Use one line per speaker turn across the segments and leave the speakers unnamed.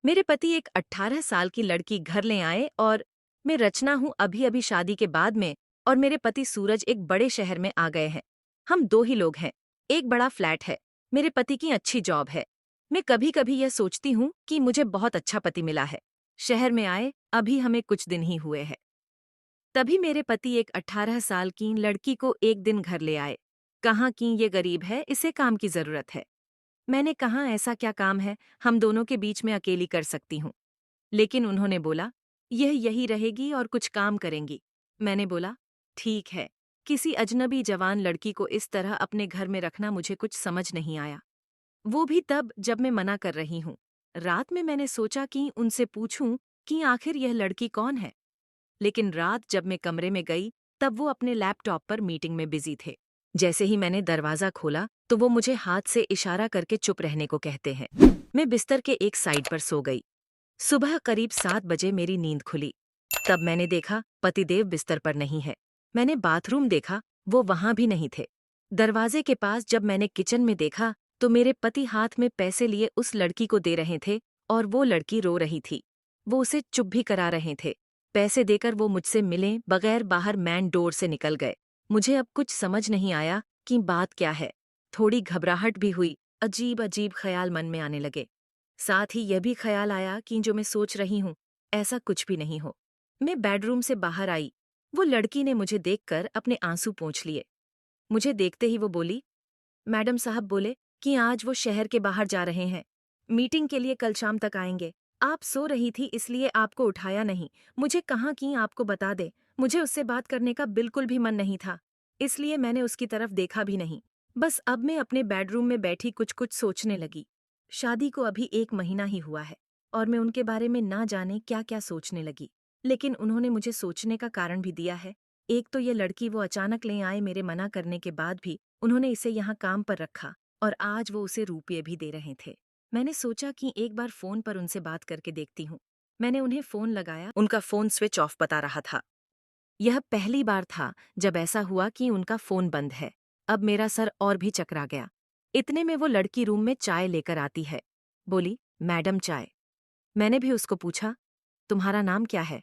मेरे पति एक 18 साल की लड़की घर ले आए और मैं रचना हूँ अभी अभी शादी के बाद में। और मेरे पति सूरज एक बड़े शहर में आ गए हैं। हम दो ही लोग हैं। एक बड़ा फ्लैट है। मेरे पति की अच्छी जॉब है। मैं कभी कभी यह सोचती हूँ कि मुझे बहुत अच्छा पति मिला है। शहर में आए अभी हमें कुछ दिन ही हुए हैं। तभी मेरे पति एक 18 साल की लड़की को एक दिन घर ले आए। कहाँ की ये गरीब है, इसे काम की जरूरत है। मैंने कहा ऐसा क्या काम है, हम दोनों के बीच में अकेली कर सकती हूँ। लेकिन उन्होंने बोला यह यही रहेगी और कुछ काम करेंगी। मैंने बोला ठीक है। किसी अजनबी जवान लड़की को इस तरह अपने घर में रखना मुझे कुछ समझ नहीं आया। वो भी तब जब मैं मना कर रही हूँ। रात में मैंने सोचा कि उनसे पूछूं कि आखिर यह लड़की कौन है। लेकिन रात जब मैं कमरे में गई तब वो अपने लैपटॉप पर मीटिंग में बिजी थे। जैसे ही मैंने दरवाजा खोला तो वो मुझे हाथ से इशारा करके चुप रहने को कहते हैं। मैं बिस्तर के एक साइड पर सो गई। सुबह करीब 7 बजे मेरी नींद खुली। तब मैंने देखा पतिदेव बिस्तर पर नहीं है। मैंने बाथरूम देखा, वो वहां भी नहीं थे। दरवाजे के पास जब मैंने किचन में देखा तो मेरे पति हाथ में पैसे लिए उस लड़की को दे रहे थे और वो लड़की रो रही थी। वो उसे चुप भी करा रहे थे। पैसे देकर वो मुझसे मिले बगैर बाहर मैन डोर से निकल गए। मुझे अब कुछ समझ नहीं आया कि बात क्या है। थोड़ी घबराहट भी हुई। अजीब अजीब ख्याल मन में आने लगे। साथ ही यह भी ख्याल आया कि जो मैं सोच रही हूँ ऐसा कुछ भी नहीं हो। मैं बेडरूम से बाहर आई। वो लड़की ने मुझे देखकर अपने आंसू पोंछ लिए। मुझे देखते ही वो बोली, मैडम साहब बोले कि आज वो शहर के बाहर जा रहे हैं। मीटिंग के लिए कल शाम तक आएंगे। आप सो रही थी इसलिए आपको उठाया नहीं। मुझे कहाँ कि आपको बता दे। मुझे उससे बात करने का बिल्कुल भी मन नहीं था, इसलिए मैंने उसकी तरफ देखा भी नहीं। बस अब मैं अपने बेडरूम में बैठी कुछ कुछ सोचने लगी। शादी को अभी 1 महीना ही हुआ है और मैं उनके बारे में ना जाने क्या क्या सोचने लगी। लेकिन उन्होंने मुझे सोचने का कारण भी दिया है। एक तो ये लड़की वो अचानक ले आए, मेरे मना करने के बाद भी उन्होंने इसे यहाँ काम पर रखा और आज वो उसे रुपये भी दे रहे थे। मैंने सोचा कि एक बार फोन पर उनसे बात करके देखती हूँ। मैंने उन्हें फोन लगाया, उनका फोन स्विच ऑफ बता रहा था। यह पहली बार था जब ऐसा हुआ कि उनका फोन बंद है। अब मेरा सर और भी चकरा गया। इतने में वो लड़की रूम में चाय लेकर आती है। बोली, मैडम चाय। मैंने भी उसको पूछा, तुम्हारा नाम क्या है?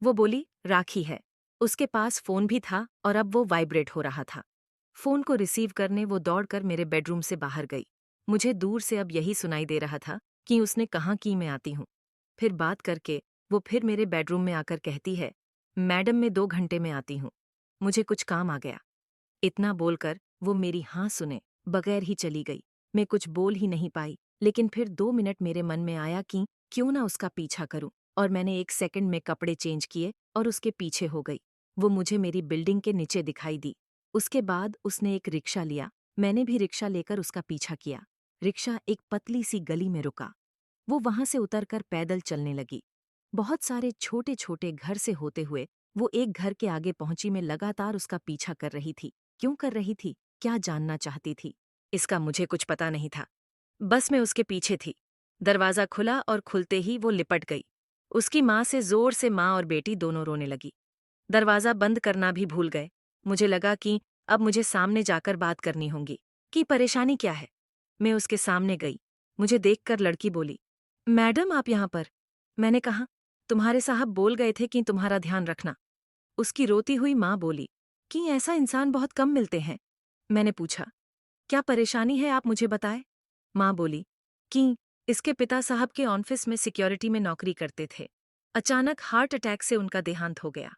वो बोली, राखी है। उसके पास फोन भी था और अब वो वाइब्रेट हो रहा था। फोन को रिसीव करने वो दौड़कर मेरे बेडरूम से बाहर गई। मुझे दूर से अब यही सुनाई दे रहा था कि उसने कहाँ की मैं आती हूँ। फिर बात करके वो फिर मेरे बेडरूम में आकर कहती है, मैडम मैं 2 घंटे में आती हूँ, मुझे कुछ काम आ गया। इतना बोलकर वो मेरी हाँ सुने बगैर ही चली गई। मैं कुछ बोल ही नहीं पाई, लेकिन फिर 2 मिनट मेरे मन में आया कि क्यों ना उसका पीछा करूं, और मैंने 1 सेकंड में कपड़े चेंज किए और उसके पीछे हो गई। वो मुझे मेरी बिल्डिंग के नीचे दिखाई दी। उसके बाद उसने एक रिक्शा लिया। मैंने भी रिक्शा लेकर उसका पीछा किया। रिक्शा एक पतली सी गली में रुका। वो वहां से उतरकर पैदल चलने लगी। बहुत सारे छोटे छोटे घर से होते हुए वो एक घर के आगे पहुंची। मैं लगातार उसका पीछा कर रही थी। क्यों कर रही थी, क्या जानना चाहती थी, इसका मुझे कुछ पता नहीं था। बस मैं उसके पीछे थी। दरवाजा खुला और खुलते ही वो लिपट गई। उसकी माँ से जोर से माँ और बेटी दोनों रोने लगी। दरवाजा बंद करना भी भूल गए। मुझे लगा कि अब मुझे सामने जाकर बात करनी होगी कि परेशानी क्या है। मैं उसके सामने गई। मुझे देखकर लड़की बोली, मैडम आप यहाँ पर? मैंने कहा, तुम्हारे साहब बोल गए थे कि तुम्हारा ध्यान रखना। उसकी रोती हुई माँ बोली कि ऐसा इंसान बहुत कम मिलते हैं। मैंने पूछा, क्या परेशानी है, आप मुझे बताएं। माँ बोली कि इसके पिता साहब के ऑफिस में सिक्योरिटी में नौकरी करते थे। अचानक हार्ट अटैक से उनका देहांत हो गया।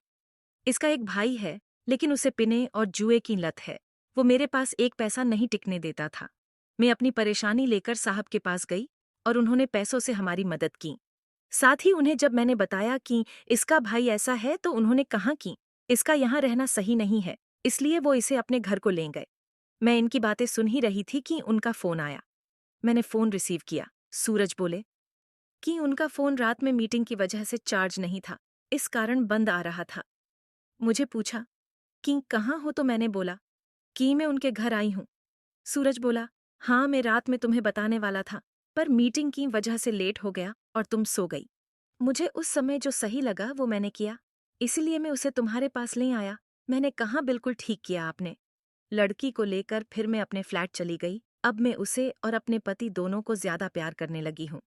इसका एक भाई है, लेकिन उसे पिने और जुए की लत है। वो मेरे पास एक पैसा नहीं टिकने देता था। मैं अपनी परेशानी लेकर साहब के पास गई और उन्होंने पैसों से हमारी मदद की। साथ ही उन्हें जब मैंने बताया कि इसका भाई ऐसा है तो उन्होंने कहा कि इसका यहाँ रहना सही नहीं है, इसलिए वो इसे अपने घर को ले गए। मैं इनकी बातें सुन ही रही थी कि उनका फोन आया। मैंने फोन रिसीव किया। सूरज बोले कि उनका फोन रात में मीटिंग की वजह से चार्ज नहीं था, इस कारण बंद आ रहा था। मुझे पूछा कि कहाँ हो, तो मैंने बोला कि मैं उनके घर आई हूँ। सूरज बोला, हाँ मैं रात में तुम्हें बताने वाला था, पर मीटिंग की वजह से लेट हो गया और तुम सो गई। मुझे उस समय जो सही लगा वो मैंने किया, इसीलिए मैं उसे तुम्हारे पास ले आया। मैंने कहा, बिल्कुल ठीक किया आपने। लड़की को लेकर फिर मैं अपने फ्लैट चली गई। अब मैं उसे और अपने पति दोनों को ज्यादा प्यार करने लगी हूँ।